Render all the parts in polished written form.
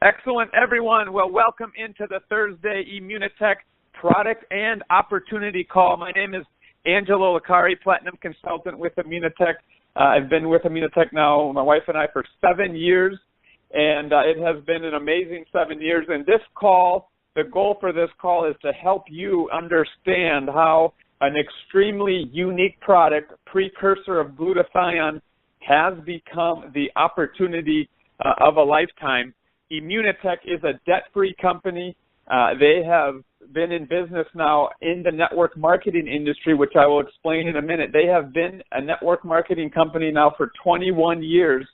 Excellent, everyone. Well, welcome into the Thursday Immunotec product and opportunity call. My name is Angelo, Licari, Platinum Consultant with Immunotec. I've been with Immunotec now, my wife and I, for 7 years, and it has been an amazing 7 years. And this call, the goal for this call is to help you understand how an extremely unique product, precursor of glutathione, has become the opportunity of a lifetime. Immunotec is a debt-free company. They have been in business now in the network marketing industry, which I will explain in a minute. They have been a network marketing company now for 21 years,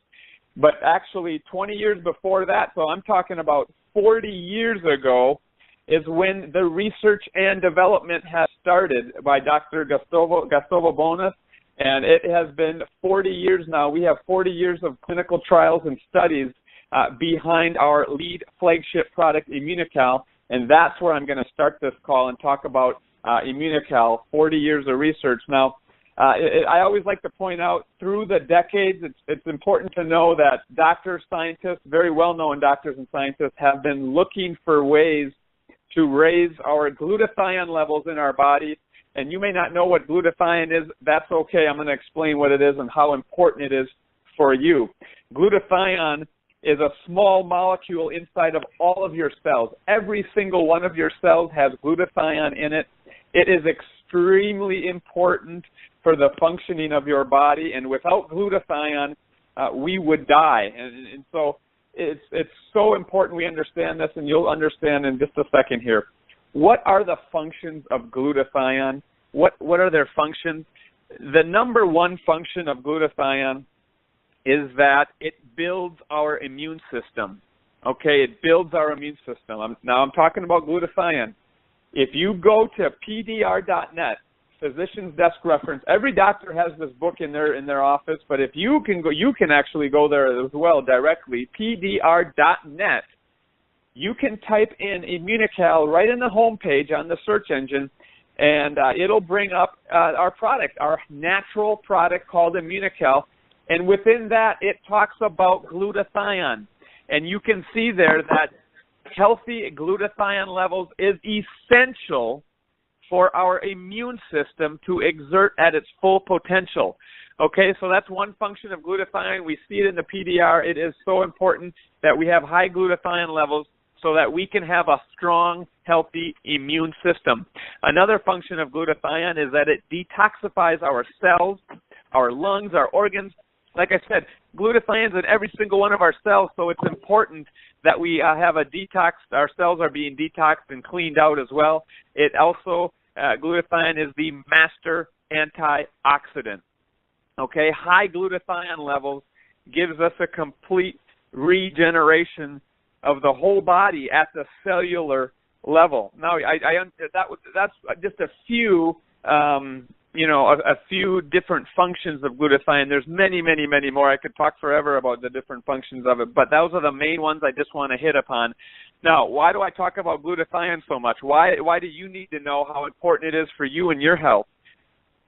but actually 20 years before that, so I'm talking about 40 years ago, is when the research and development has started by Dr. Gustavo Bonas, and it has been 40 years now. We have 40 years of clinical trials and studies behind our lead flagship product, Immunocal, and that's where I'm going to start this call and talk about Immunocal, 40 years of research. Now, I always like to point out through the decades, it's important to know that doctors, scientists, very well-known doctors and scientists have been looking for ways to raise our glutathione levels in our body. And you may not know what glutathione is. That's okay. I'm going to explain what it is and how important it is for you. Glutathione is a small molecule inside of all of your cells. Every single one of your cells has glutathione in it. It is extremely important for the functioning of your body, and without glutathione, we would die. And so it's so important we understand this, and you'll understand in just a second here. What are the functions of glutathione? What are their functions? The number one function of glutathione is that it builds our immune system. Okay, it builds our immune system. Now I'm talking about glutathione. If you go to pdr.net, Physician's Desk Reference, every doctor has this book in their office, but if you can go, you can actually go there as well directly, pdr.net. You can type in Immunocal right in the home page on the search engine, and it'll bring up our product, our natural product called Immunocal. And within that, it talks about glutathione. And you can see there that healthy glutathione levels is essential for our immune system to exert at its full potential. Okay, so that's one function of glutathione. We see it in the PDR. It is so important that we have high glutathione levels so that we can have a strong, healthy immune system. Another function of glutathione is that it detoxifies our cells, our lungs, our organs. Like I said, glutathione is in every single one of our cells, so it's important that we have a detox. Our cells are being detoxed and cleaned out as well. It also, glutathione is the master antioxidant. Okay, high glutathione levels gives us a complete regeneration of the whole body at the cellular level. Now, that's just a few, a few different functions of glutathione. There's many, many, many more. I could talk forever about the different functions of it, but those are the main ones I just want to hit upon. Now, why do I talk about glutathione so much? Why do you need to know how important it is for you and your health?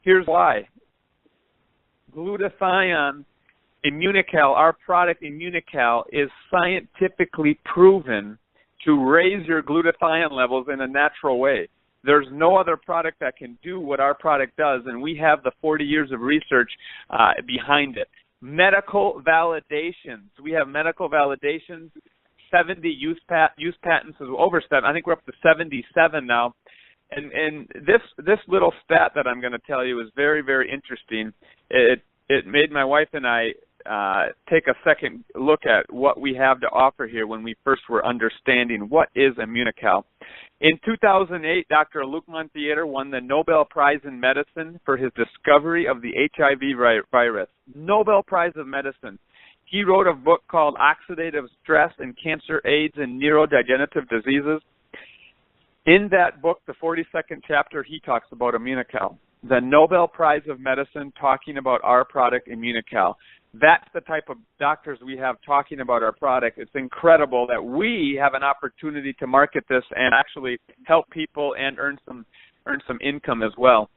Here's why. Glutathione, Immunocal, our product Immunocal, is scientifically proven to raise your glutathione levels in a natural way. There's no other product that can do what our product does, and we have the 40 years of research behind it. Medical validations. We have medical validations, 70 use patents, over 7. I think we're up to 77 now. And this little stat that I'm going to tell you is very, very interesting. It made my wife and I take a second look at what we have to offer here when we first were understanding what is Immunocal. In 2008, Dr. Luc Montagnier won the Nobel Prize in Medicine for his discovery of the HIV virus. Nobel Prize of Medicine. He wrote a book called Oxidative Stress in Cancer, AIDS, and Neurodegenerative Diseases. In that book, the 42nd chapter, he talks about Immunocal, the Nobel Prize of Medicine, talking about our product, Immunocal. That's the type of doctors we have talking about our product. It's incredible that we have an opportunity to market this and actually help people and earn some income as well.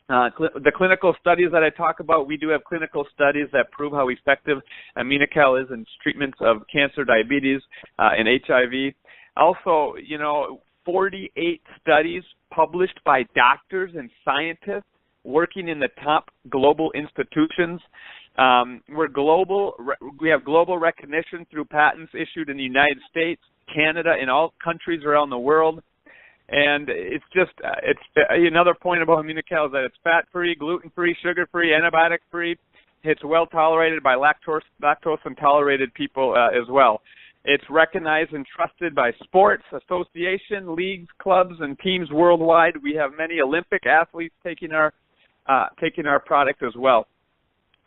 The clinical studies that I talk about, we do have clinical studies that prove how effective Immunocal is in treatments of cancer, diabetes, and HIV. Also, 48 studies published by doctors and scientists working in the top global institutions. We're global. We have global recognition through patents issued in the United States, Canada, and all countries around the world. And it's just, it's another point about Immunocal is that it's fat-free, gluten-free, sugar-free, antibiotic-free. It's well-tolerated by lactose-intolerant people as well. It's recognized and trusted by sports, association, leagues, clubs, and teams worldwide. We have many Olympic athletes taking our product as well.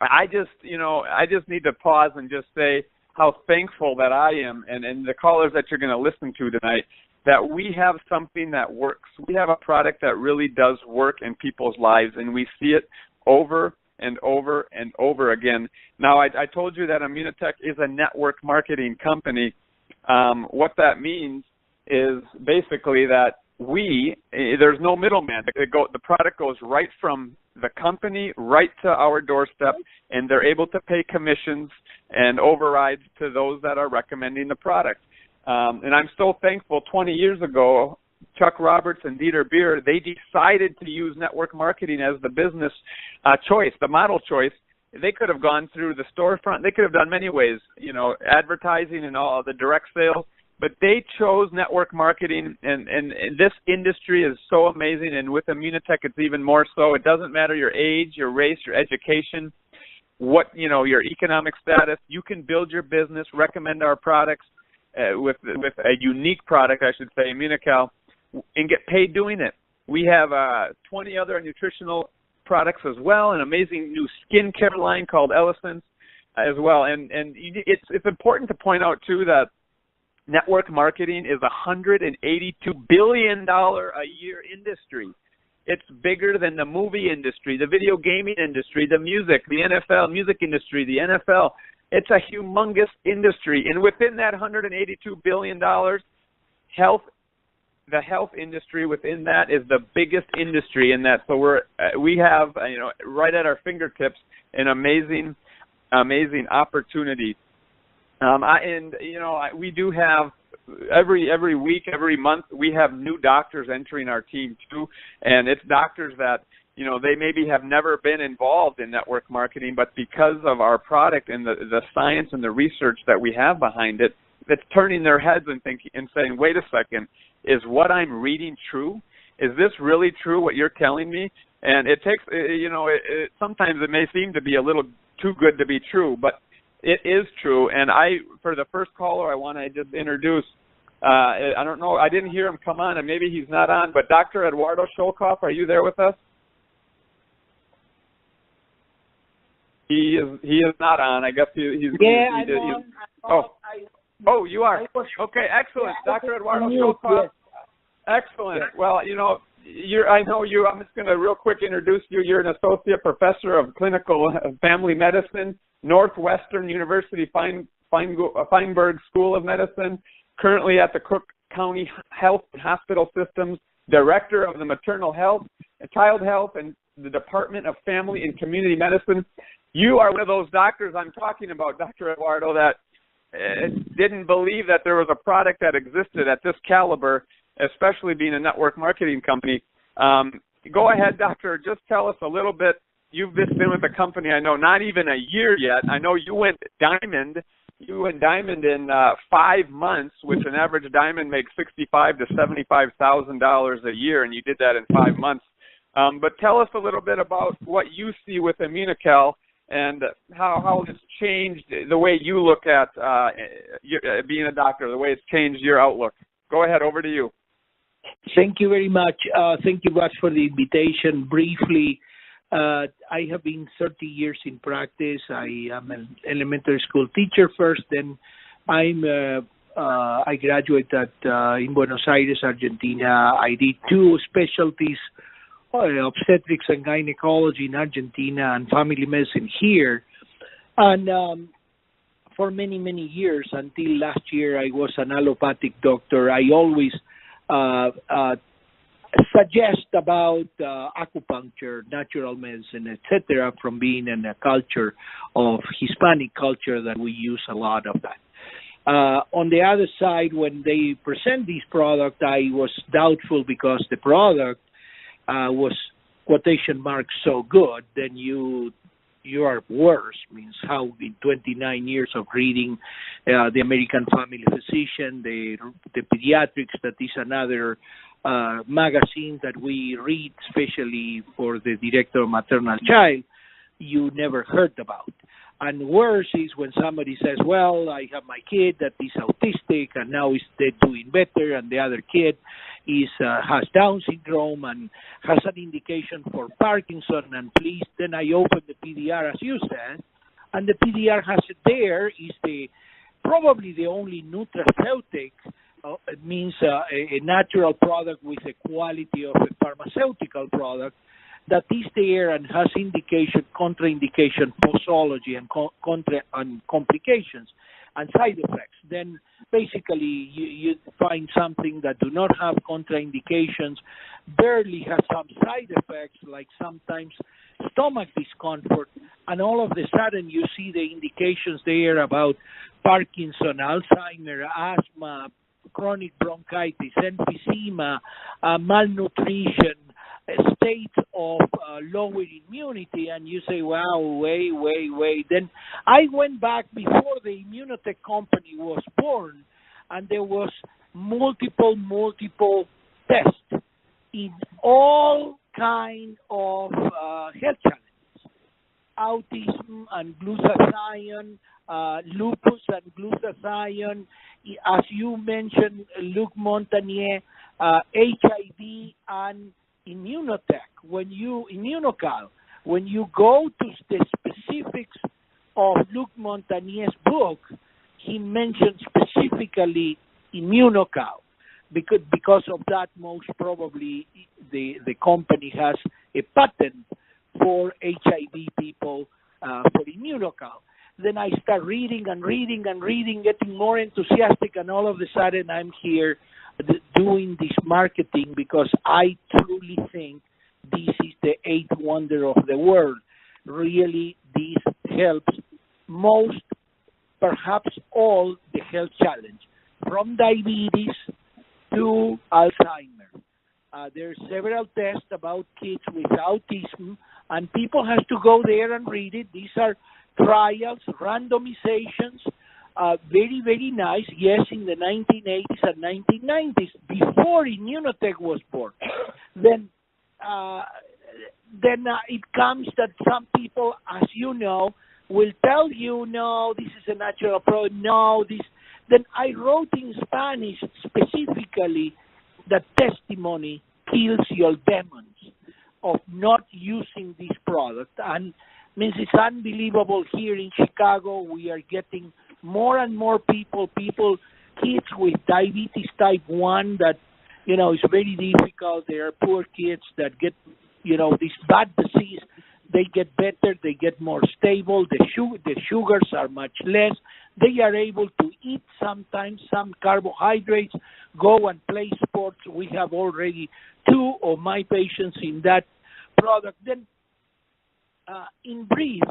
I just need to pause and just say how thankful that I am, and the callers that you're going to listen to tonight, that we have something that works. We have a product that really does work in people's lives, and we see it over and over and over again. Now, I told you that Immunotec is a network marketing company. What that means is basically that there's no middleman. The product goes right from the company right to our doorstep, and they're able to pay commissions and overrides to those that are recommending the product. And I'm so thankful. 20 years ago, Chuck Roberts and Dieter Beer, they decided to use network marketing as the business choice, the model choice. They could have gone through the storefront. They could have done many ways, advertising and all the direct sales. But they chose network marketing, and this industry is so amazing. And with Immunotec, it's even more so. It doesn't matter your age, your race, your education, your economic status. You can build your business, recommend our products with a unique product, I should say, Immunocal, and get paid doing it. We have 20 other nutritional products as well, an amazing new skincare line called Ellicence as well. And it's important to point out, too, that network marketing is a $182 billion a year industry. It's bigger than the movie industry, the video gaming industry, the music, the NFL, music industry, the NFL. It's a humongous industry. And within that $182 billion, the health industry within that is the biggest industry in that. So we have, right at our fingertips, an amazing opportunity. We do have every week, every month, we have new doctors entering our team too, and it's doctors that they maybe have never been involved in network marketing, but because of our product and the science and the research that we have behind it, that's turning their heads and thinking and saying, "Wait a second, is what I'm reading true? Is this really true? What you're telling me?" And it takes, sometimes it may seem to be a little too good to be true, but it is true. And for the first caller, I want to just introduce, I don't know, I didn't hear him come on, and maybe he's not on, but Dr.Eduardo Scholcoff, are you there with us? He is not on. I guess he's... Yeah, I'm on. Oh, you are? Okay, excellent. Yeah, Dr.Eduardo Scholcoff. Yes. Excellent. Well, I know you. I'm just going to real quick introduce you. You're an associate professor of clinical family medicine, Northwestern University Feinberg School of Medicine, currently at the Cook County Health and Hospital Systems, director of the Maternal Health, Child Health, and the Department of Family and Community Medicine. You are one of those doctors I'm talking about, Dr. Eduardo, that didn't believe that there was a product that existed at this caliber, especially being a network marketing company. Go ahead, doctor. Just tell us a little bit. You've been with the company, I know, not even a year yet. I know you went diamond. You went diamond in 5 months, which an average diamond makes $65,000 to $75,000 a year, and you did that in 5 months. But tell us a little bit about what you see with Immunocal and how it's changed the way you look at being a doctor, the way it's changed your outlook. Go ahead, over to you. Thank you very much. Thank you much for the invitation. Briefly, I have been 30 years in practice. I am an elementary school teacher first, then I graduated in Buenos Aires, Argentina. I did 2 specialties, obstetrics and gynecology in Argentina and family medicine here. And for many, many years, until last year, I was an allopathic doctor. I always suggest about acupuncture, natural medicine, etc., from being in a culture of Hispanic culture that we use a lot of that. On the other side, when they present this product, I was doubtful because the product was quotation marks so good, then you are worse. Means how in 29 years of reading the American Family Physician, the Pediatrics, that is another magazine that we read, especially for the director of maternal child, you never heard about. And worse is when somebody says, well, I have my kid that is autistic and now they're doing better, and the other kid has Down syndrome and has an indication for Parkinson, and please, then I open the PDR, as you said, and the PDR has it there, is probably the only nutraceutic, it means a natural product with the quality of a pharmaceutical product, that is there and has indication, contraindication, posology, and and complications and side effects. Then basically you find something that do not have contraindications, barely has some side effects, like sometimes stomach discomfort, and all of a sudden you see the indications there about Parkinson, Alzheimer, asthma, chronic bronchitis, emphysema, malnutrition, states of lower immunity, and you say, wow, wait. Then I went back before the Immunotec company was born, and there was multiple tests in all kind of health challenges, autism and glutathione, lupus and glutathione, as you mentioned, Luc Montagnier, HIV and Immunotec, Immunocal, when you go to the specifics of Luc Montagnier's book, he mentions specifically Immunocal, because of that, most probably the company has a patent for HIV people for Immunocal. Then I start reading, getting more enthusiastic, and all of a sudden I'm here doing this marketing because I truly think this is the eighth wonder of the world. Really, this helps most, perhaps all, the health challenge, from diabetes to Alzheimer. There are several tests about kids with autism, and people have to go there and read it. These are trials, randomizations, very nice. Yes, in the 1980s and 1990s, before Immunotec was born. Then it comes that some people, as you know, will tell you, no, this is a natural product, no, this. Then I wrote in Spanish specifically that testimony kills your demons of not using this product. And means it's unbelievable. Here in Chicago, we are getting more and more people, kids with diabetes type 1 that, is very difficult. There are poor kids that get, this bad disease. They get better. They get more stable. The sugars are much less. They are able to eat sometimes some carbohydrates, go and play sports. We have already 2 of my patients in that product. Then, in brief,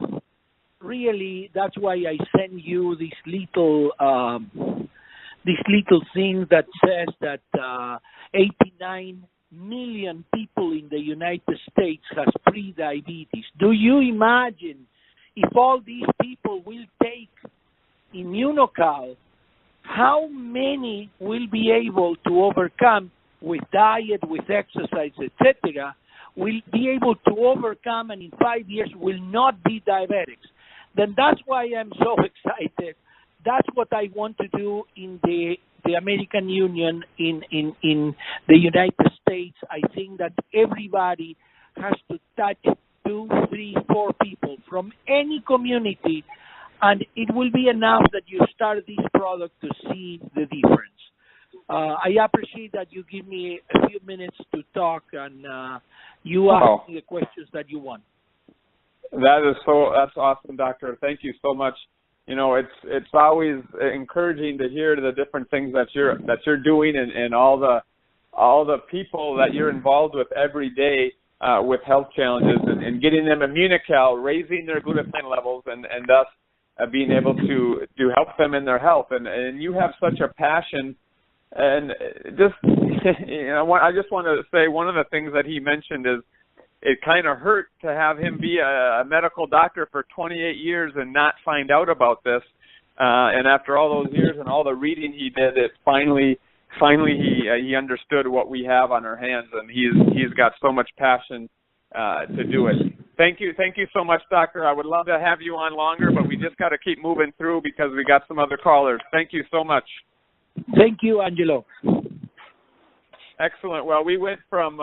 really, that's why I send you this little thing that says that 89 million people in the United States has pre-diabetes. Do you imagine if all these people will take Immunocal, how many will be able to overcome with diet, with exercise, etc., will be able to overcome, and in 5 years will not be diabetics? Then that's why I'm so excited. That's what I want to do in the American Union, in the United States. I think that everybody has to touch 2, 3, 4 people from any community, and it will be enough that you start this product to see the difference. I appreciate that you give me a few minutes to talk, and you ask me the questions that you want. That's awesome, Doctor. Thank you so much. It's always encouraging to hear the different things that you're doing, and all the all the people that you're involved with every day with health challenges and getting them Immunocal, raising their glutathione levels, and thus being able to help them in their health. And you have such a passion. And just, I just want to say one of the things that he mentioned is it kind of hurt to have him be a medical doctor for 28 years and not find out about this. And after all those years and all the reading he did, it finally he understood what we have on our hands, and he's got so much passion to do it. Thank you so much, Doctor. I would love to have you on longer, but we just got to keep moving through because we got some other callers. Thank you so much. Thank you, Angelo. Excellent. Well, we went from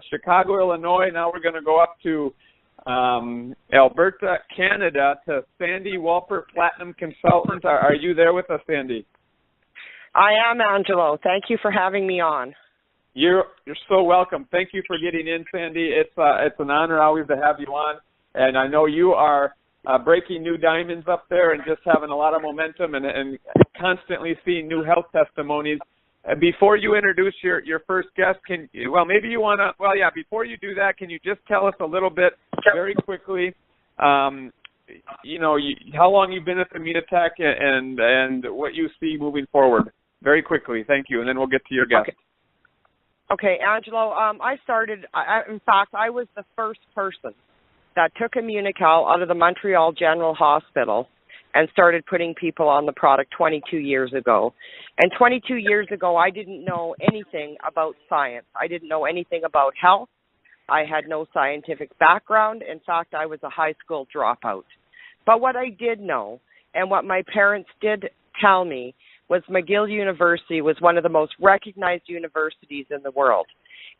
Chicago, Illinois. Now we're going to go up to Alberta, Canada, to Sandy Walper, Platinum Consultant. Are you there with us, Sandy? I am, Angelo. Thank you for having me on. You're so welcome. Thank you for getting in, Sandy. It's an honor always to have you on, and I know you are breaking new diamonds up there and just having a lot of momentum and constantly seeing new health testimonies. Before you introduce your first guest, before you do that, can you just tell us a little bit, very quickly, how long you've been at Immunotec and what you see moving forward? Very quickly, thank you, and then we'll get to your guest. Okay, Angelo, I was the first person that took Immunocal out of the Montreal General Hospital and started putting people on the product 22 years ago. And 22 years ago, I didn't know anything about science. I didn't know anything about health. I had no scientific background. In fact, I was a high school dropout. But what I did know, and what my parents did tell me, was McGill University was one of the most recognized universities in the world.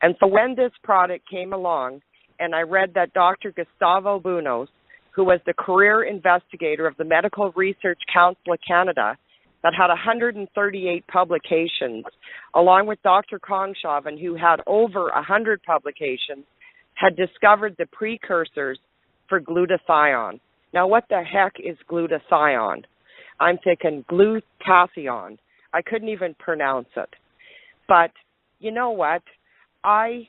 And so when this product came along, and I read that Dr. Gustavo Bunos, who was the career investigator of the Medical Research Council of Canada, that had 138 publications, along with Dr. Kongshaven, who had over 100 publications, had discovered the precursors for glutathione. Now, what the heck is glutathione? I'm thinking glutathione. I couldn't even pronounce it. But you know what? I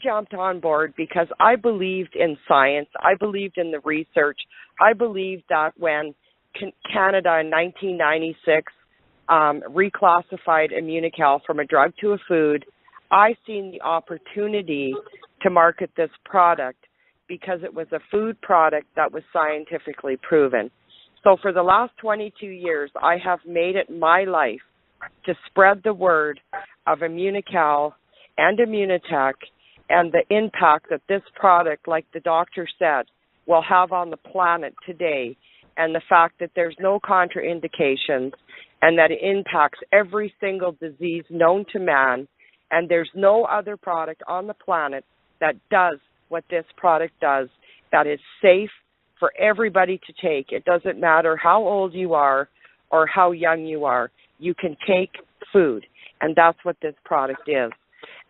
jumped on board because I believed in science. I believed in the research. I believed that when Canada in 1996 reclassified Immunocal from a drug to a food, I seen the opportunity to market this product because it was a food product that was scientifically proven. So for the last 22 years, I have made it my life to spread the word of Immunocal and Immunotec and the impact that this product, like the doctor said, will have on the planet today, and the fact that there's no contraindications and that it impacts every single disease known to man, and there's no other product on the planet that does what this product does, that is safe for everybody to take. It doesn't matter how old you are or how young you are. You can take food, and that's what this product is.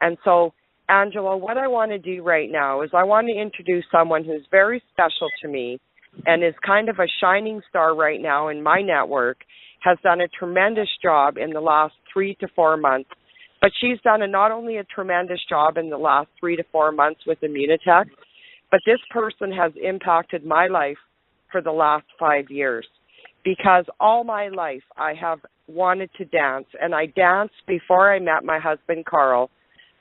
And so, Angelo, what I want to do right now is I want to introduce someone who's very special to me and is kind of a shining star right now in my network, has done a tremendous job in the last 3 to 4 months. But she's done not only a tremendous job in the last 3 to 4 months with Immunotec, but this person has impacted my life for the last 5 years, because all my life I have wanted to dance, and I danced before I met my husband, Carl.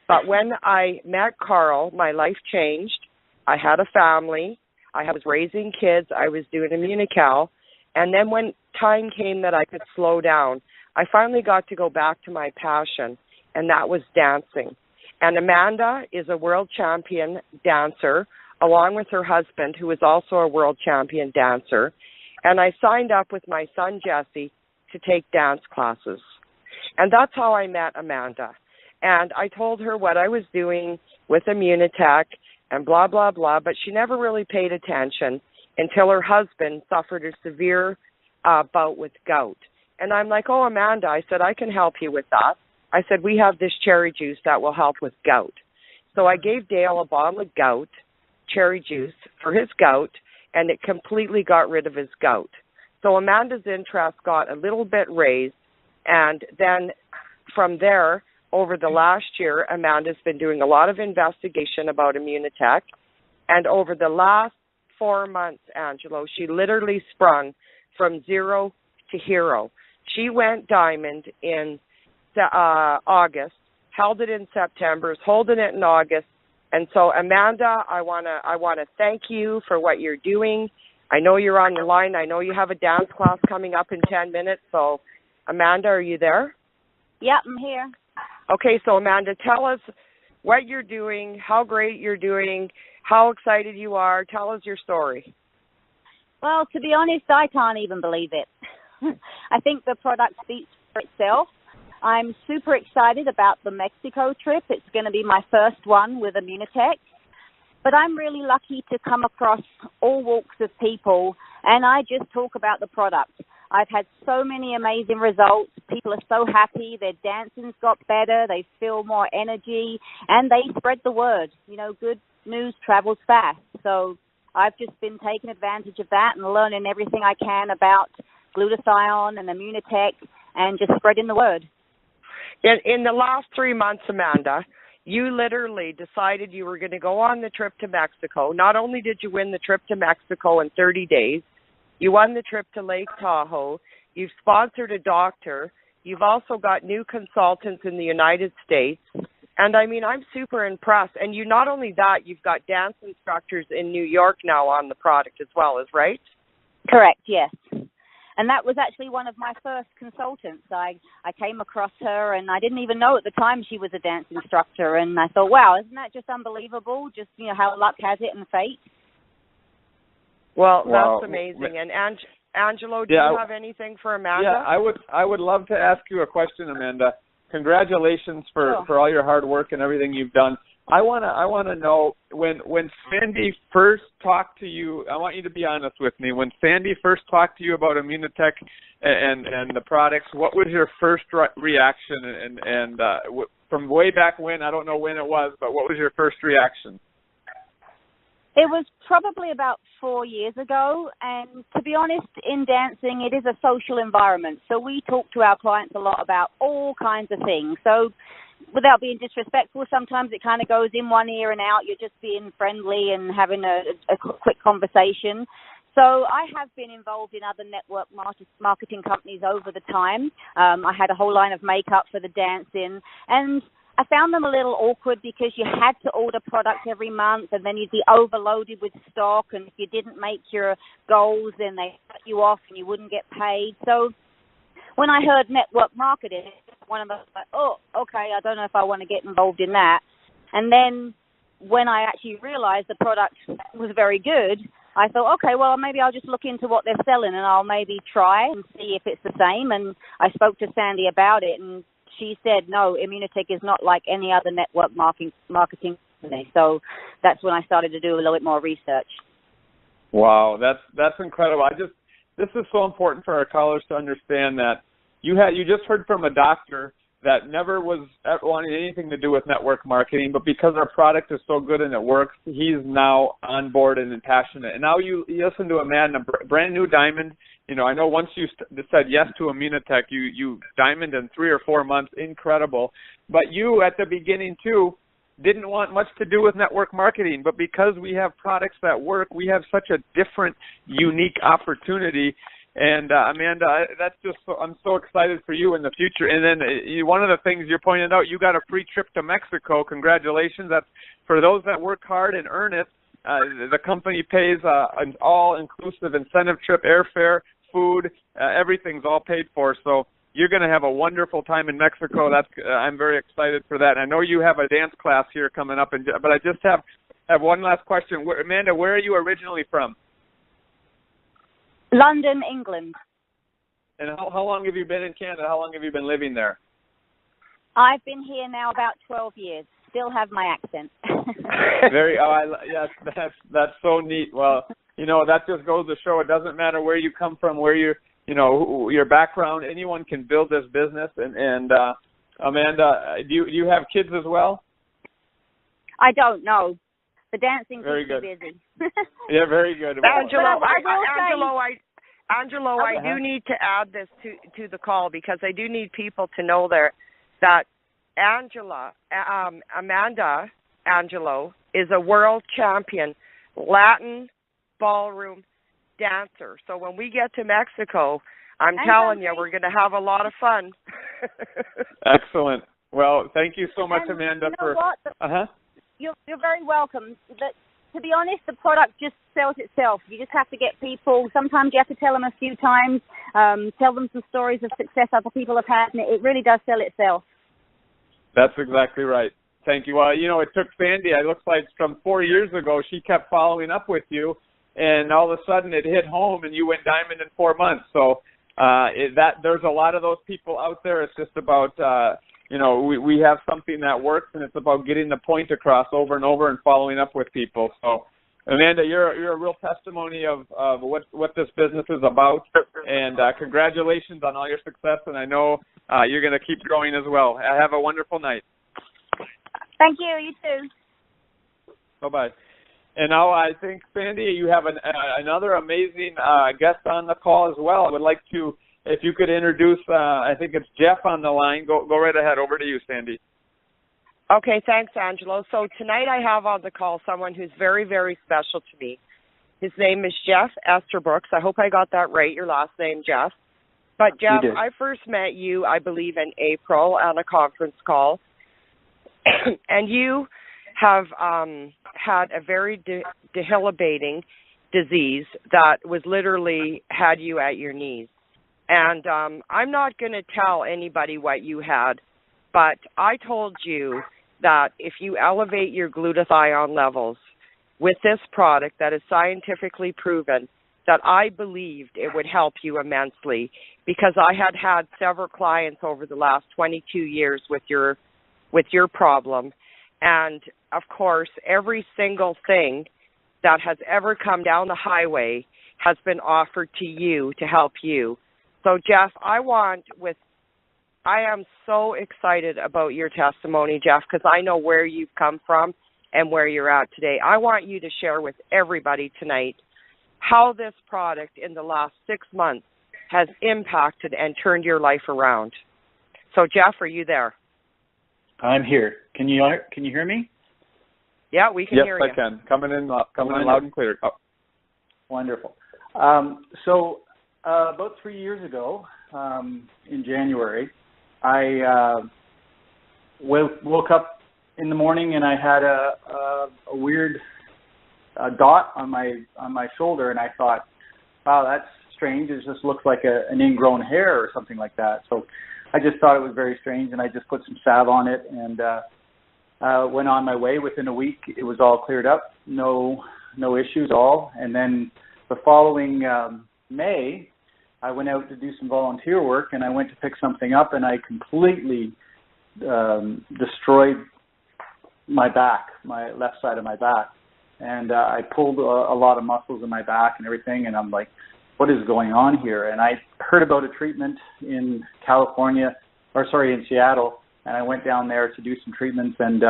But when I met Carl, my life changed. I had a family. I was raising kids. I was doing Immunocal. And then when time came that I could slow down, I finally got to go back to my passion, and that was dancing. And Amanda is a world champion dancer, along with her husband, who is also a world champion dancer. And I signed up with my son, Jesse, to take dance classes. And that's how I met Amanda. And I told her what I was doing with Immunotec and blah, blah, blah, but she never really paid attention until her husband suffered a severe bout with gout. And I'm like, oh, Amanda, I said, I can help you with that. I said, we have this cherry juice that will help with gout. So I gave Dale a bottle of cherry juice for his gout, and it completely got rid of his gout. So Amanda's interest got a little bit raised, and then from there, over the last year, Amanda's been doing a lot of investigation about Immunotec, and over the last 4 months, Angelo, she literally sprung from zero to hero. She went diamond in August, held it in September, is holding it in August. And so, Amanda, I wanna thank you for what you're doing. I know you're on the line. I know you have a dance class coming up in 10 minutes. So, Amanda, are you there? Yep, I'm here. Okay, so Amanda, tell us what you're doing, how great you're doing, how excited you are. Tell us your story. Well, to be honest, I can't even believe it. I think the product speaks for itself. I'm super excited about the Mexico trip. It's going to be my first one with Immunotec. But I'm really lucky to come across all walks of people, and I just talk about the product. I've had so many amazing results. People are so happy. Their dancing's got better. They feel more energy, and they spread the word. You know, good news travels fast. So I've just been taking advantage of that and learning everything I can about glutathione and Immunotec and just spreading the word. In the last 3 months, Amanda, you literally decided you were going to go on the trip to Mexico. Not only did you win the trip to Mexico in 30 days, you won the trip to Lake Tahoe. You've sponsored a doctor. You've also got new consultants in the United States. And, I mean, I'm super impressed. And you not only that, you've got dance instructors in New York now on the product as well, is right? Correct, yes. And that was actually one of my first consultants. I came across her, and I didn't even know at the time she was a dance instructor. And I thought, wow, isn't that just unbelievable? Just, you know, how luck has it and fate. Well, that's amazing. And Angelo, do you have anything for Amanda? Yeah, I would love to ask you a question, Amanda. Congratulations for all your hard work and everything you've done. I wanna know when Sandy first talked to you. I want you to be honest with me. When Sandy first talked to you about Immunotec and the products, what was your first reaction? And from way back when, I don't know when it was, but what was your first reaction? It was probably about 4 years ago, and to be honest, in dancing, it is a social environment. So we talk to our clients a lot about all kinds of things. So without being disrespectful, sometimes it kind of goes in one ear and out. You're just being friendly and having a quick conversation. So I have been involved in other network marketing companies over the time. I had a whole line of makeup for the dancing, and I found them a little awkward because you had to order products every month, and then you'd be overloaded with stock, and if you didn't make your goals, then they cut you off and you wouldn't get paid. So when I heard network marketing, one of them was like, oh, okay, I don't know if I want to get involved in that. And then when I actually realized the product was very good, I thought, okay, well, maybe I'll just look into what they're selling and I'll maybe try and see if it's the same. And I spoke to Sandy about it, and she said, no, Immunotec is not like any other network marketing company. So that's when I started to do a little bit more research. Wow, that's incredible. This is so important for our callers to understand that you just heard from a doctor that never was wanting anything to do with network marketing, but because our product is so good and it works, he's now on board and passionate. And now you listen to a man, a brand new diamond. You know, I know once you said yes to Immunotec, you diamond in 3 or 4 months, incredible. But you, at the beginning, too, didn't want much to do with network marketing. But because we have products that work, we have such a different, unique opportunity. And, Amanda, that's just I'm so excited for you in the future. And then one of the things you're pointing out, you got a free trip to Mexico. Congratulations. That's for those that work hard and earn it. The company pays an all-inclusive incentive trip, airfare, food, everything's all paid for. So you're going to have a wonderful time in Mexico. I'm very excited for that. And I know you have a dance class here coming up, but I just have one last question. Amanda, where are you originally from? London, England. And how long have you been in Canada? How long have you been living there? I've been here now about 12 years. Still have my accent. Yes, that's so neat. Well, you know, that just goes to show it doesn't matter where you come from, where your background. Anyone can build this business. And Amanda, do you have kids as well? I don't know. The dancing very keeps good. me busy. Yeah, very good. Angelo, I do need to add this to the call because I do need people to know that Amanda Angelo is a world champion Latin ballroom dancer. So when we get to Mexico, I'm telling you, we're going to have a lot of fun. Excellent. Well, thank you so much, Amanda. You know what? You're very welcome. To be honest, the product just sells itself. You just have to get people. Sometimes you have to tell them a few times, tell them some stories of success other people have had, and it really does sell itself. That's exactly right. Thank you. Well, it took Sandy, it looks like from 4 years ago, she kept following up with you, and all of a sudden it hit home and you went diamond in 4 months. So there's a lot of those people out there. It's just about, we have something that works, and it's about getting the point across over and over and following up with people. So, Amanda, you're a real testimony of what this business is about, and congratulations on all your success, and I know you're going to keep growing as well. Have a wonderful night. Thank you. You too. Bye-bye. And now I think, Sandy, you have another amazing guest on the call as well. I would like to, if you could introduce, I think it's Jeff on the line. Go right ahead. Over to you, Sandy. Okay, thanks, Angelo. So tonight I have on the call someone who's very, very special to me. His name is Jeff Estrbrooks. I hope I got that right, your last name, Jeff. But, Jeff, I first met you, I believe, in April on a conference call. And you have had a very debilitating disease that was literally had you at your knees. And I'm not going to tell anybody what you had, but I told you that if you elevate your glutathione levels with this product that is scientifically proven, that I believed it would help you immensely, because I had several clients over the last 22 years with your problem. And, of course, every single thing that has ever come down the highway has been offered to you to help you. So, Jeff, I am so excited about your testimony, Jeff, because I know where you've come from and where you're at today. I want you to share with everybody tonight how this product in the last 6 months has impacted and turned your life around. So, Jeff, are you there? I'm here. Can you hear me? Yeah, we can hear you. Yes, I can. Coming in loud and clear. Oh. Wonderful. So about 3 years ago, in January, I woke up in the morning and I had a weird dot on my shoulder, and I thought, wow, that's strange. It just looks like an ingrown hair or something like that. So I just thought it was very strange, and I just put some salve on it and went on my way. Within a week, it was all cleared up, no issues at all. And then the following May, I went out to do some volunteer work, and I went to pick something up, and I completely destroyed my back, my left side of my back. And I pulled a lot of muscles in my back and everything, and I'm like, what is going on here? And I heard about a treatment in in Seattle, and I went down there to do some treatments, and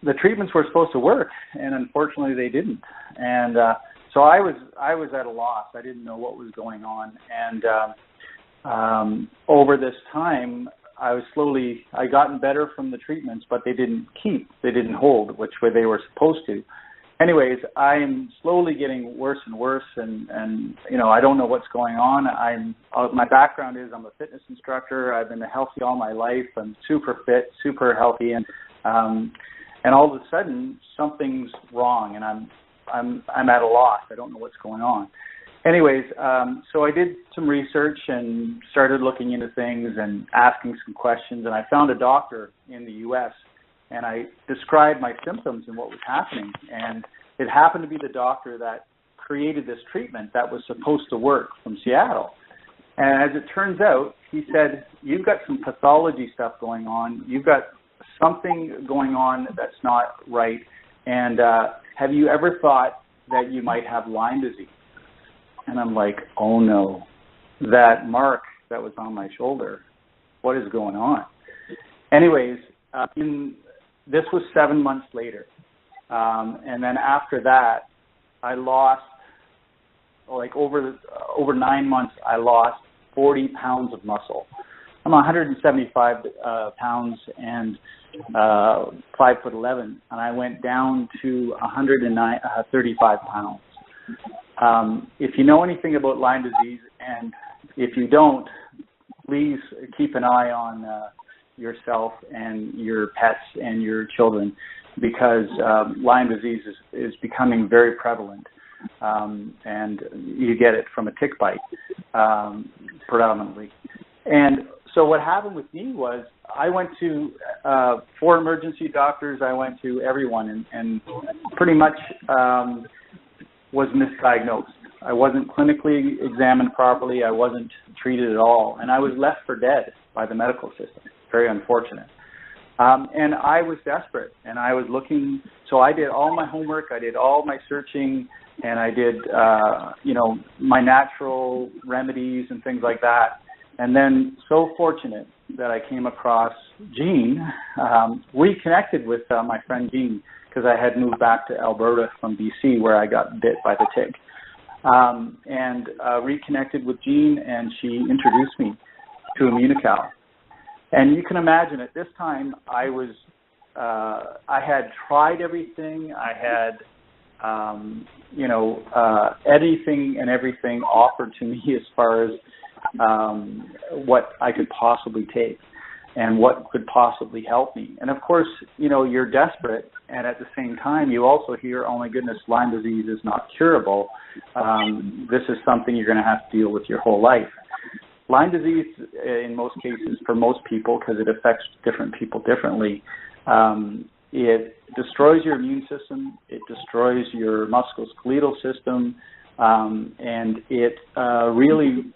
the treatments were supposed to work, and unfortunately they didn't. And so I was at a loss. I didn't know what was going on. And over this time, I gotten better from the treatments, but they didn't hold, which way they were supposed to. Anyways, I'm slowly getting worse and worse, and I don't know what's going on. My background is I'm a fitness instructor. I've been healthy all my life. I'm super fit, super healthy, and all of a sudden something's wrong, and I'm at a loss. I don't know what's going on. Anyways, so I did some research and started looking into things and asking some questions, and I found a doctor in the U.S., and I described my symptoms and what was happening. And it happened to be the doctor that created this treatment that was supposed to work from Seattle. And as it turns out, he said, you've got some pathology stuff going on. You've got something going on that's not right. And have you ever thought that you might have Lyme disease? And I'm like, oh no, that mark that was on my shoulder, what is going on? Anyways, this was 7 months later. And then after that, I lost, over 9 months, I lost 40 pounds of muscle. I'm 175 pounds and 5'11", and I went down to 135 pounds. If you know anything about Lyme disease, and if you don't, please keep an eye on yourself and your pets and your children, because Lyme disease is becoming very prevalent, and you get it from a tick bite predominantly. And so what happened with me was I went to 4 emergency doctors. I went to everyone and pretty much was misdiagnosed. I wasn't clinically examined properly. I wasn't treated at all. And I was left for dead by the medical system. Very unfortunate. And I was desperate, and I was looking. So I did all my homework. I did all my searching, and I did, my natural remedies and things like that. And then so fortunate that I came across Jean, reconnected with my friend Jean, because I had moved back to Alberta from BC where I got bit by the tick, and reconnected with Jean, and she introduced me to Immunocal. And you can imagine at this time I had tried everything. I had, anything and everything offered to me as far as what I could possibly take and what could possibly help me. And of course, you're desperate, and at the same time, you also hear, oh my goodness, Lyme disease is not curable. This is something you're going to have to deal with your whole life. Lyme disease, in most cases, for most people, because it affects different people differently, it destroys your immune system, it destroys your musculoskeletal system, and it really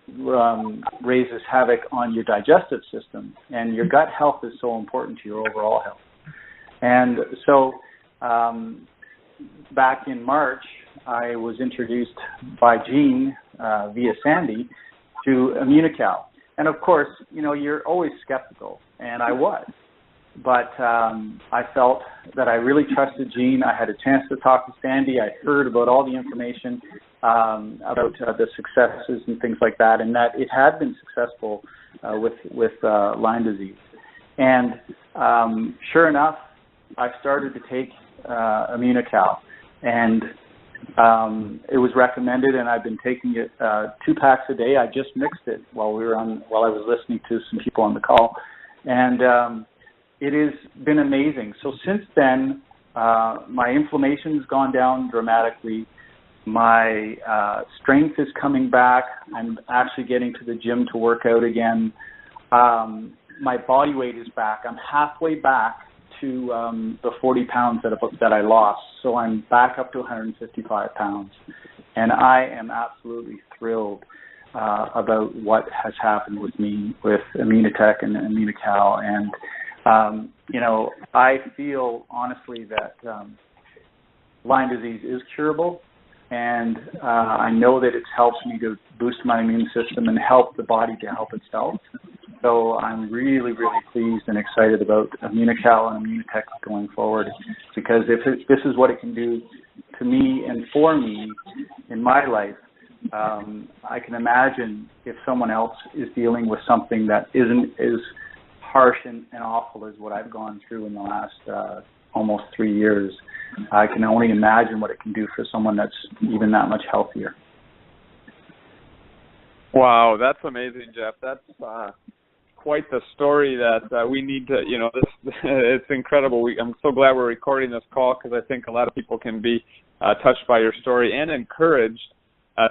raises havoc on your digestive system. And your gut health is so important to your overall health. And so back in March, I was introduced by Jean via Sandy to Immunocal. And of course, you're always skeptical, and I was. But I felt that I really trusted Jean. I had a chance to talk to Sandy. I heard about all the information about the successes and things like that, and that it had been successful with Lyme disease. And sure enough, I started to take Immunocal, and it was recommended, and I've been taking it 2 packs a day. I just mixed it while I was listening to some people on the call, and it has been amazing. So since then, my inflammation's gone down dramatically. My strength is coming back. I'm actually getting to the gym to work out again. My body weight is back. I'm halfway back to the 40 pounds that I lost. So I'm back up to 155 pounds. And I am absolutely thrilled about what has happened with me with Immunotec and Immunocal. And I feel honestly that Lyme disease is curable, and I know that it helps me to boost my immune system and help the body to help itself. So I'm really, really pleased and excited about Immunocal and Immunotec going forward, because if this is what it can do to me and for me in my life, I can imagine if someone else is dealing with something that isn't as harsh and awful as what I've gone through in the last almost 3 years. I can only imagine what it can do for someone that's even that much healthier. Wow, that's amazing, Jeff. That's quite the story that we need to, it's incredible. I'm so glad we're recording this call, because I think a lot of people can be touched by your story and encouraged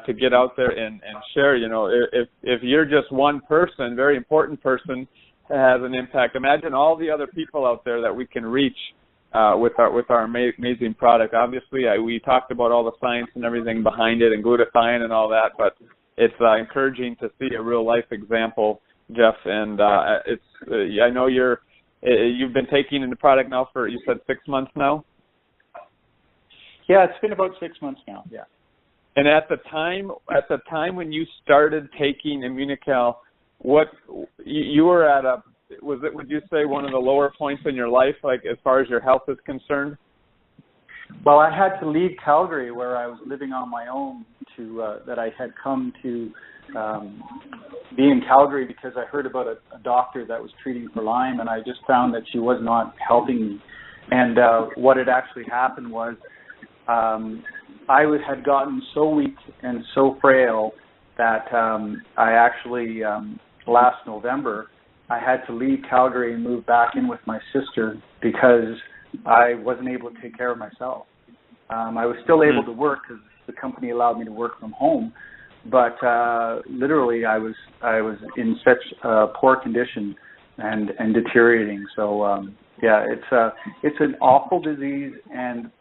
to get out there and share. If you're just one person, very important person, has an impact, imagine all the other people out there that we can reach with our amazing product. Obviously, we talked about all the science and everything behind it and glutathione and all that, but it's encouraging to see a real life example, Jeff. And I know you've been taking the product now for, you said 6 months now? Yeah, it's been about 6 months now. Yeah. And at the time when you started taking Immunocal, what you were at would you say one of the lower points in your life, like as far as your health is concerned? Well, I had to leave Calgary, where I was living on my own, that I had come to be in Calgary because I heard about a doctor that was treating for Lyme, and I just found that she was not helping me. And what had actually happened was I had gotten so weak and so frail that I actually, last November, I had to leave Calgary and move back in with my sister because I wasn't able to take care of myself. I was still able to work because the company allowed me to work from home, but literally I was in such poor condition and deteriorating. So yeah, it's an awful disease,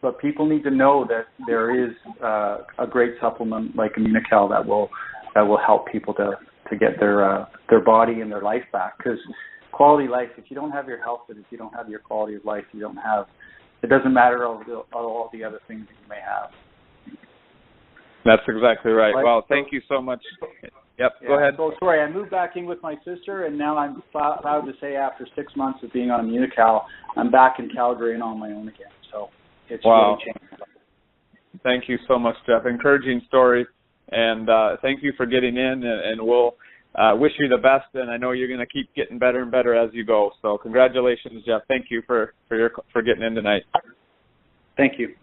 but people need to know that there is a great supplement like Immunocal that will help people to get their body and their life back. Because quality life, if you don't have your health, and if you don't have your quality of life, it doesn't matter all the other things that you may have. That's exactly right. Well, thank you so much. Yep, yeah, go ahead. So, sorry, I moved back in with my sister, and now I'm proud to say after 6 months of being on Immunocal, I'm back in Calgary and on my own again. So it's really changed. Thank you so much, Jeff. Encouraging story, and thank you for getting in, and we'll wish you the best, and I know you're going to keep getting better and better as you go. So congratulations, Jeff. Thank you for getting in tonight. Thank you.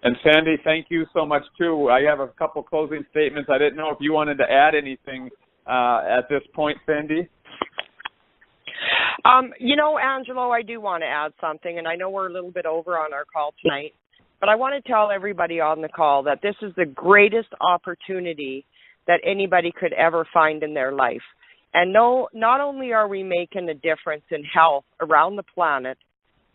And Sandy, thank you so much too. I have a couple closing statements. I didn't know if you wanted to add anything at this point, Sandy. Angelo, I do want to add something, and I know we're a little bit over on our call tonight, but I want to tell everybody on the call that this is the greatest opportunity that anybody could ever find in their life. And not only are we making a difference in health around the planet,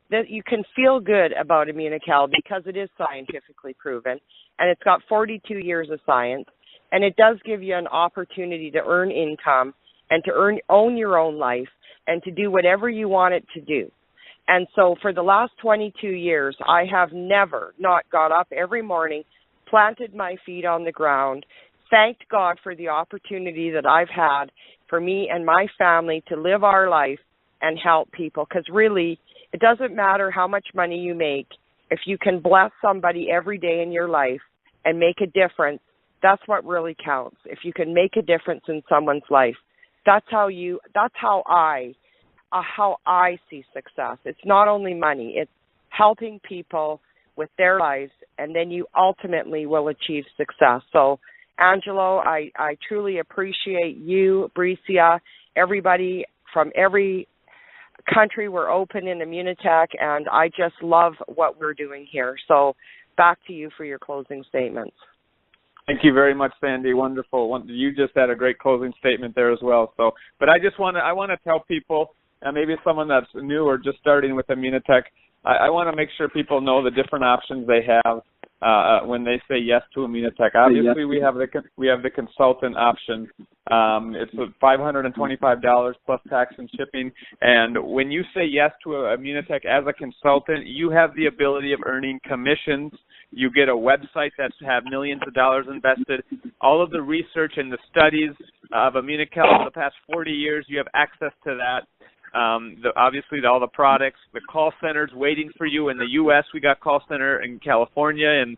that you can feel good about Immunocal because it is scientifically proven, and it's got 42 years of science, and it does give you an opportunity to earn income and to own your own life and to do whatever you want it to do. And so for the last 22 years, I have never not got up every morning, planted my feet on the ground, thanked God for the opportunity that I've had for me and my family to live our life and help people, because really, it doesn't matter how much money you make. If you can bless somebody every day in your life and make a difference, that's what really counts. If you can make a difference in someone's life, that's how I see success. It's not only money, it's helping people with their lives, and then you ultimately will achieve success. So, Angelo, I truly appreciate you, Bricia, everybody from every country. We're open in Immunotec, and I just love what we're doing here. So back to you for your closing statements. Thank you very much, Sandy. Wonderful. You just had a great closing statement there as well. So, but I want to tell people, maybe someone that's new or just starting with Immunotec, I want to make sure people know the different options they have when they say yes to Immunotec. Obviously, we have the consultant option. It's $525 plus tax and shipping. And when you say yes to Immunotec as a consultant, you have the ability of earning commissions. You get a website that's have millions of dollars invested. All of the research and the studies of Immunocal for the past 40 years, you have access to that. Obviously, all the products, the call centers waiting for you in the U.S. We got call center in California and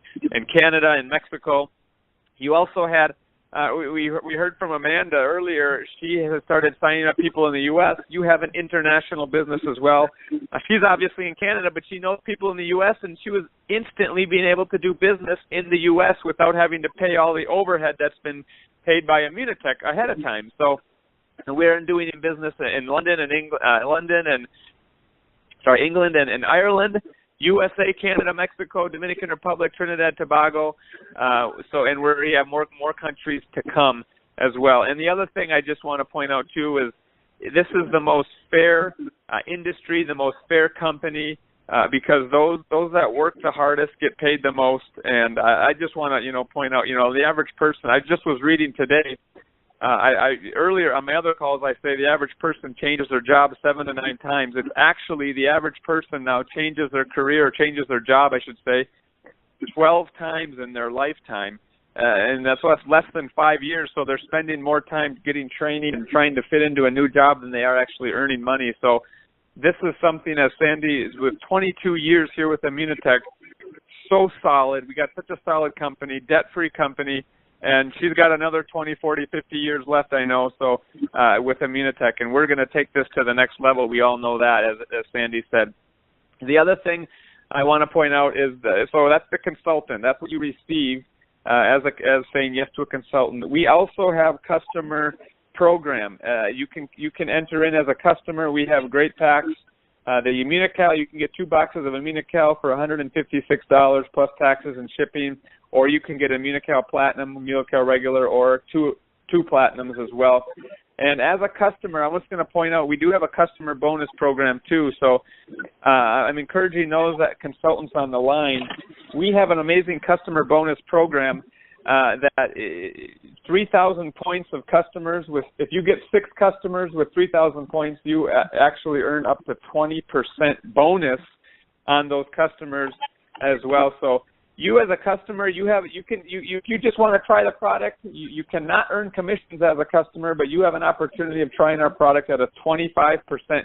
Canada and Mexico. You also had, we heard from Amanda earlier, she has started signing up people in the U.S. You have an international business as well. She's obviously in Canada, but she knows people in the U.S., and she was instantly being able to do business in the U.S. without having to pay all the overhead that's been paid by Immunotec ahead of time. So we're doing business in England and Ireland, USA, Canada, Mexico, Dominican Republic, Trinidad, Tobago. And we have more countries to come as well. And the other thing I just want to point out too is this is the most fair industry, the most fair company, because those that work the hardest get paid the most. And I just want to point out the average person. I just was reading today. Earlier on my other calls, I say the average person changes their job 7 to 9 times. It's actually the average person now changes their career, or changes their job, I should say, 12 times in their lifetime. And that's less than 5 years, so they're spending more time getting training and trying to fit into a new job than they are actually earning money. So this is something, as Sandy is with 22 years here with Immunotec, so solid. We got such a solid company, debt-free company, and she's got another 20, 40, 50 years left, I know, so with Immunotec, and we're going to take this to the next level. We all know that, as Sandy said. The other thing I want to point out is, so that's the consultant. That's what you receive as saying yes to a consultant. We also have customer program. You can enter in as a customer. We have great packs. The Immunocal, you can get 2 boxes of Immunocal for $156 plus taxes and shipping, or you can get Immunocal Platinum, Immunocal Regular, or two Platinums as well. And as a customer, I'm just going to point out we do have a customer bonus program too. So I'm encouraging those that consultants on the line. We have an amazing customer bonus program that 3,000 points of customers. If you get 6 customers with 3,000 points, you actually earn up to 20% bonus on those customers as well. So you as a customer, you just want to try the product, you cannot earn commissions as a customer, but you have an opportunity of trying our product at a 25%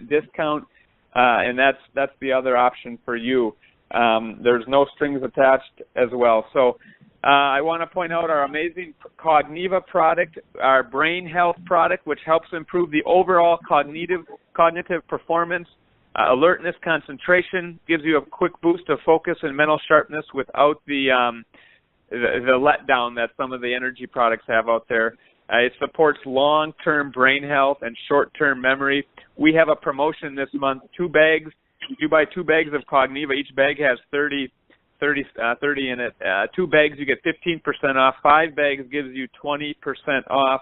discount, and that's the other option for you. There's no strings attached as well. So I want to point out our amazing Cogniva product, our brain health product, which helps improve the overall cognitive performance, alertness, concentration, gives you a quick boost of focus and mental sharpness without the letdown that some of the energy products have out there. It supports long-term brain health and short-term memory. We have a promotion this month, 2 bags. If you buy 2 bags of Cogniva, each bag has 30 in it. 2 bags, you get 15% off. 5 bags gives you 20% off,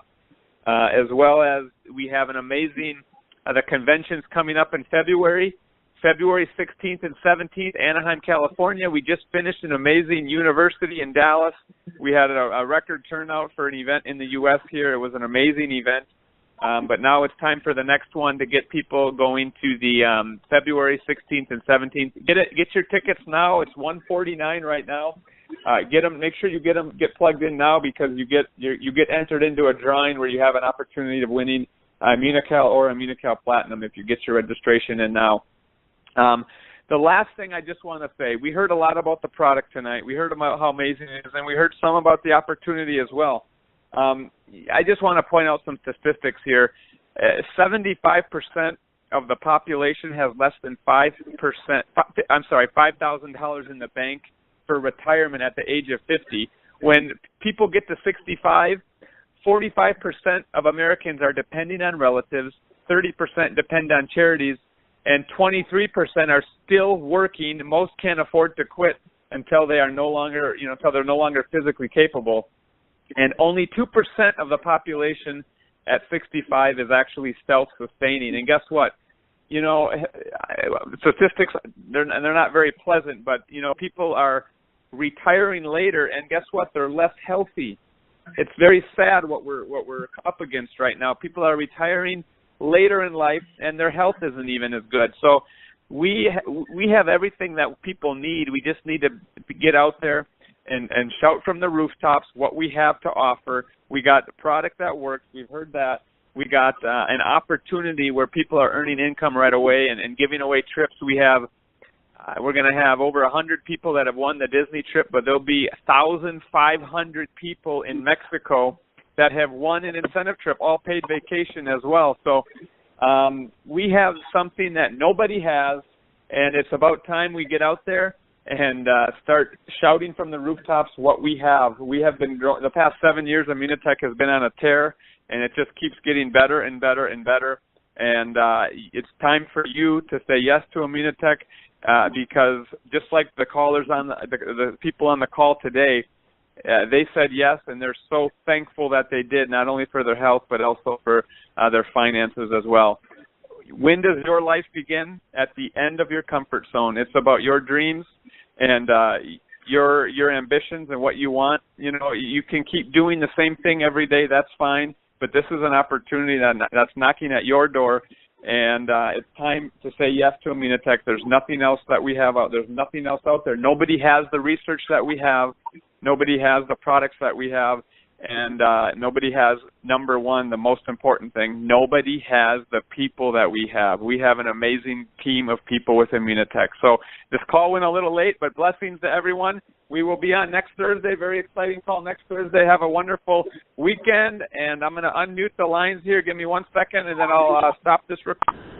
as well as we have an amazing, the convention's coming up in February 16th and 17th, Anaheim, California. We just finished an amazing university in Dallas. We had a record turnout for an event in the U.S. here. It was an amazing event. But now it's time for the next one to get people going to the February 16th and 17th. Get your tickets now. It's $149 right now. Get them. Make sure you get plugged in now, because you get entered into a drawing where you have an opportunity of winning Immunocal or Immunocal Platinum if you get your registration in now. The last thing I just want to say, we heard a lot about the product tonight. We heard about how amazing it is, and we heard some about the opportunity as well. I just want to point out some statistics here. 75% of the population has less than $5,000 in the bank for retirement at the age of 50. When people get to 65, 45% of Americans are depending on relatives, 30% depend on charities, and 23% are still working. Most can't afford to quit until they are no longer, until they're no longer physically capable. And only 2% of the population at 65 is actually self-sustaining. And guess what? Statistics, they're not very pleasant, but, people are retiring later, and guess what? They're less healthy. It's very sad what we're up against right now. People are retiring later in life, and their health isn't even as good. So we have everything that people need. We just need to get out there and shout from the rooftops what we have to offer. We got a product that works. We've heard that. We got an opportunity where people are earning income right away and giving away trips. We're going to have over 100 people that have won the Disney trip, but there'll be 1,500 people in Mexico that have won an incentive trip, all paid vacation as well. So we have something that nobody has, and it's about time we get out there and start shouting from the rooftops what we have. We have been growing. The past 7 years, Immunotec has been on a tear, and it just keeps getting better and better and better. And it's time for you to say yes to Immunotec, because just like the callers on the people on the call today, they said yes, and they're so thankful that they did, not only for their health but also for their finances as well. When does your life begin? At the end of your comfort zone. It's about your dreams and your ambitions and what you want. You can keep doing the same thing every day. That's fine. But this is an opportunity that's knocking at your door, and it's time to say yes to Immunotec. There's nothing else that we have out. There's nothing else out there. Nobody has the research that we have. Nobody has the products that we have, And nobody has, number one, the most important thing, nobody has the people that we have. We have an amazing team of people with Immunotec. So this call went a little late, but blessings to everyone. We will be on next Thursday. Very exciting call next Thursday. Have a wonderful weekend. And I'm going to unmute the lines here. Give me 1 second, and then I'll stop this recording.